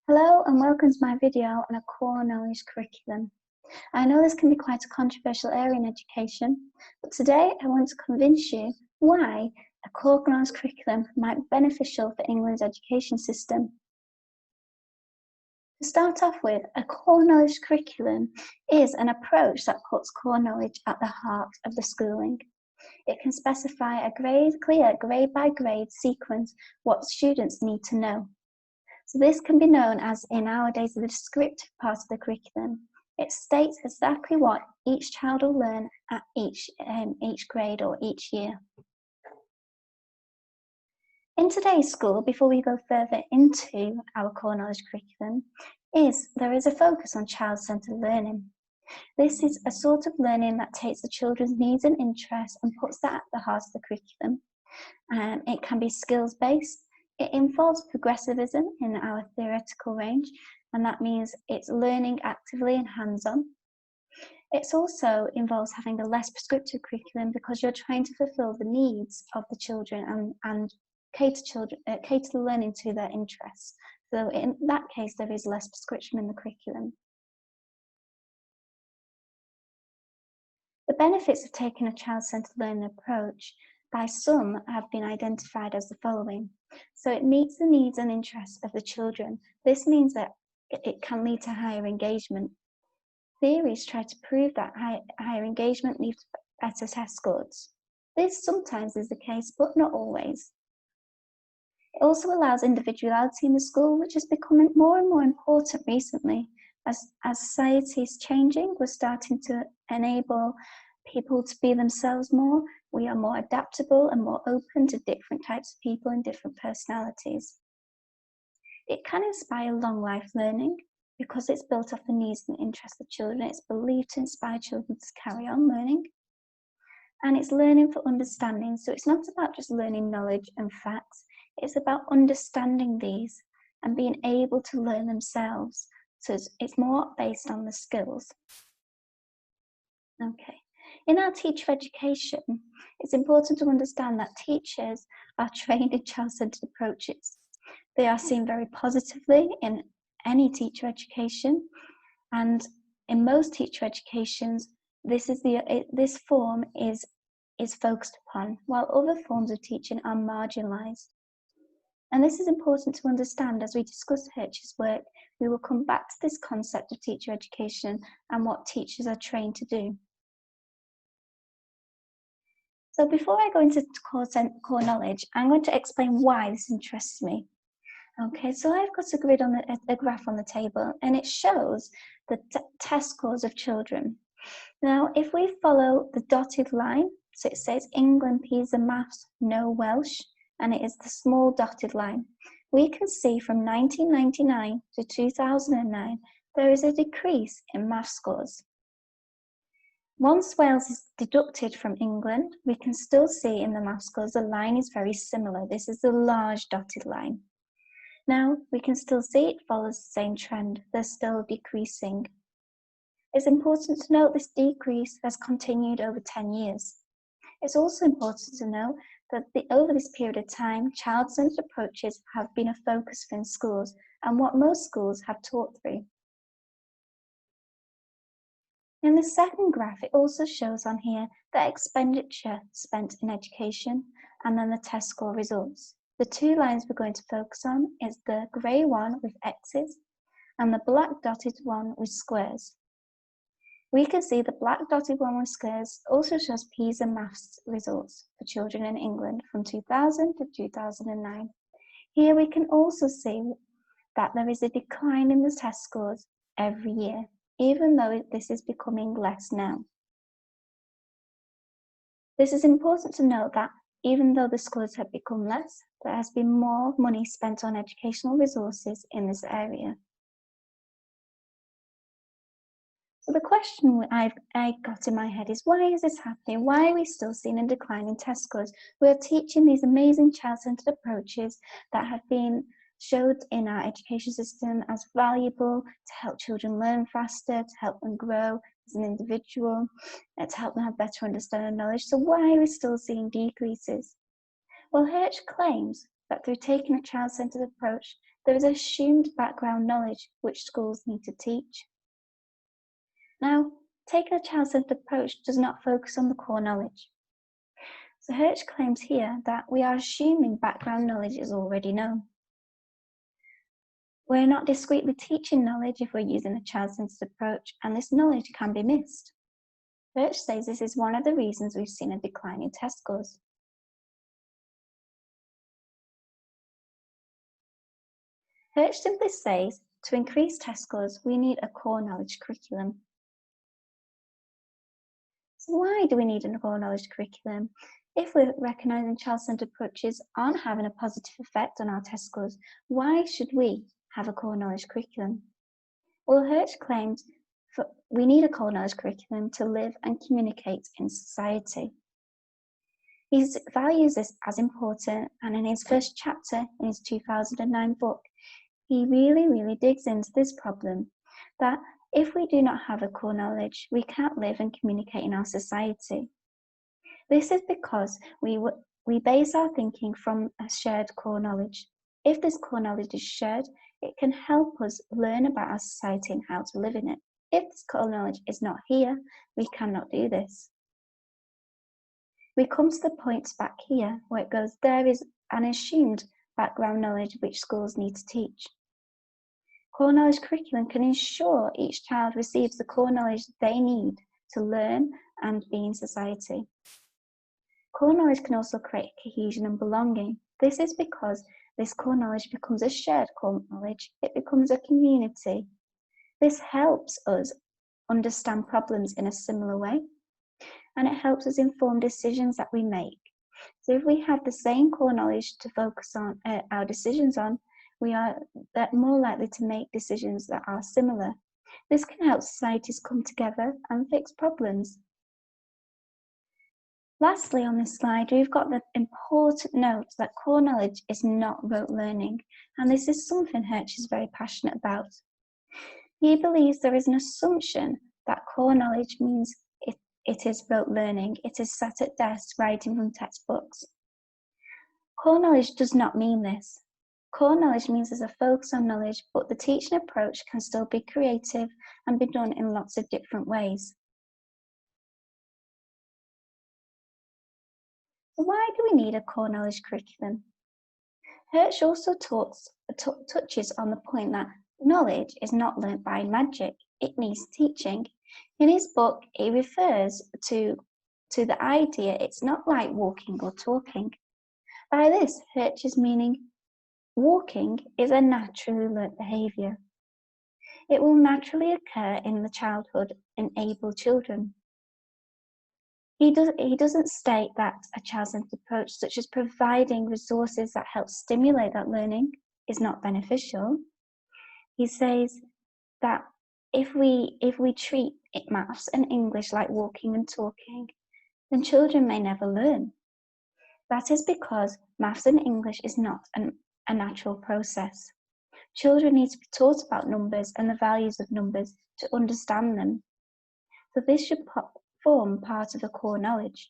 Hello and welcome to my video on a core knowledge curriculum. I know this can be quite a controversial area in education, but today I want to convince you why a core knowledge curriculum might be beneficial for England's education system. To start off with, a core knowledge curriculum is an approach that puts core knowledge at the heart of the schooling. It can specify a clear grade by grade sequence what students need to know. So this can be known as, in our days, the descriptive part of the curriculum. It states exactly what each child will learn at each grade or each year. In today's school, before we go further into our core knowledge curriculum, there is a focus on child-centred learning. This is a sort of learning that takes the children's needs and interests and puts that at the heart of the curriculum. It can be skills-based. It involves progressivism in our theoretical range, and that means it's learning actively and hands-on. It also involves having a less prescriptive curriculum because you're trying to fulfil the needs of the children and cater the learning to their interests. So in that case, there is less prescription in the curriculum. The benefits of taking a child-centred learning approach by some have been identified as the following. So it meets the needs and interests of the children. This means that it can lead to higher engagement. Theories try to prove that higher engagement leads to better test scores. This sometimes is the case, but not always. It also allows individuality in the school, which is becoming more and more important recently. As society is changing, we're starting to enable people to be themselves more. We are more adaptable and more open to different types of people and different personalities. It can inspire long life learning because it's built off the needs and interests of children. It's believed to inspire children to carry on learning. And it's learning for understanding. So it's not about just learning knowledge and facts. It's about understanding these and being able to learn themselves. So it's more based on the skills. Okay. In our teacher education, it's important to understand that teachers are trained in child-centred approaches. They are seen very positively in any teacher education, and in most teacher educations, this form is focused upon, while other forms of teaching are marginalised. And this is important to understand as we discuss Hirsch's work. We will come back to this concept of teacher education and what teachers are trained to do. So before I go into core knowledge, I'm going to explain why this interests me. Okay, so I've got a grid on a graph on the table, and it shows the test scores of children. Now, if we follow the dotted line, so it says England, PISA, Maths, no Welsh, and it is the small dotted line, we can see from 1999 to 2009, there is a decrease in math scores. Once Wales is deducted from England, we can still see in the math scores the line is very similar. This is the large dotted line. Now, we can still see it follows the same trend. They're still decreasing. It's important to note this decrease has continued over 10 years. It's also important to note that over this period of time, child-centred approaches have been a focus in schools and what most schools have taught through. In the second graph, it also shows on here the expenditure spent in education and then the test score results. The two lines we're going to focus on is the grey one with X's and the black dotted one with squares. We can see the black dotted one with squares also shows PISA maths results for children in England from 2000 to 2009. Here we can also see that there is a decline in the test scores every year, even though this is becoming less now. This is important to note that even though the scores have become less, there has been more money spent on educational resources in this area. So the question I got in my head is, why is this happening? Why are we still seeing a decline in test scores? We're teaching these amazing child-centred approaches that have been showed in our education system as valuable to help children learn faster, to help them grow as an individual, to help them have better understanding and knowledge. So why are we still seeing decreases? Well, Hirsch claims that through taking a child-centred approach, there is assumed background knowledge which schools need to teach. Now, taking a child-centered approach does not focus on the core knowledge. So Hirsch claims here that we are assuming background knowledge is already known. We're not discreetly teaching knowledge if we're using a child-centered approach, and this knowledge can be missed. Hirsch says this is one of the reasons we've seen a decline in test scores. Hirsch simply says, to increase test scores, we need a core knowledge curriculum. So why do we need a core knowledge curriculum? If we're recognising child-centred approaches aren't having a positive effect on our test scores, why should we have a core knowledge curriculum? Well, Hirsch claims we need a core knowledge curriculum to live and communicate in society. He values this as important, and in his first chapter in his 2009 book, he really digs into this problem, that if we do not have a core knowledge, we can't live and communicate in our society. This is because we base our thinking from a shared core knowledge. If this core knowledge is shared, it can help us learn about our society and how to live in it. If this core knowledge is not here, we cannot do this. We come to the point back here where it goes, there is an assumed background knowledge which schools need to teach. Core knowledge curriculum can ensure each child receives the core knowledge they need to learn and be in society. Core knowledge can also create cohesion and belonging. This is because this core knowledge becomes a shared core knowledge. It becomes a community. This helps us understand problems in a similar way, and it helps us inform decisions that we make. So if we have the same core knowledge to focus on our decisions on, we are more likely to make decisions that are similar. This can help societies come together and fix problems. Lastly, on this slide, we've got the important note that core knowledge is not rote learning, and this is something Hirsch is very passionate about. He believes there is an assumption that core knowledge means it is rote learning, it is sat at desks writing from textbooks. Core knowledge does not mean this. Core knowledge means there's a focus on knowledge, but the teaching approach can still be creative and be done in lots of different ways. So why do we need a core knowledge curriculum? Hirsch also touches on the point that knowledge is not learnt by magic, it needs teaching. In his book, he refers to the idea it's not like walking or talking. By this, Hirsch is meaning walking is a naturally learnt behaviour. It will naturally occur in the childhood in able children. He doesn't state that a child-centred approach, such as providing resources that help stimulate that learning, is not beneficial. He says that if we treat maths and English like walking and talking, then children may never learn. That is because maths and English is not a natural process. Children need to be taught about numbers and the values of numbers to understand them. So this should form part of the core knowledge.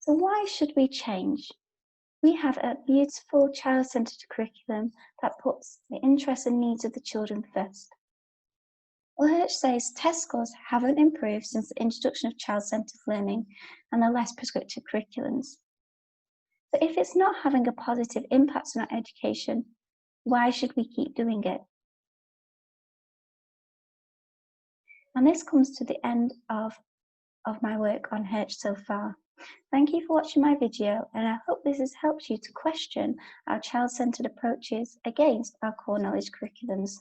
So why should we change? We have a beautiful child-centred curriculum that puts the interests and needs of the children first. Well, Hirsch says test scores haven't improved since the introduction of child-centred learning and the less prescriptive curriculums. So if it's not having a positive impact on our education, why should we keep doing it? And this comes to the end of my work on Hirsch so far. Thank you for watching my video, and I hope this has helped you to question our child-centred approaches against our core knowledge curriculums.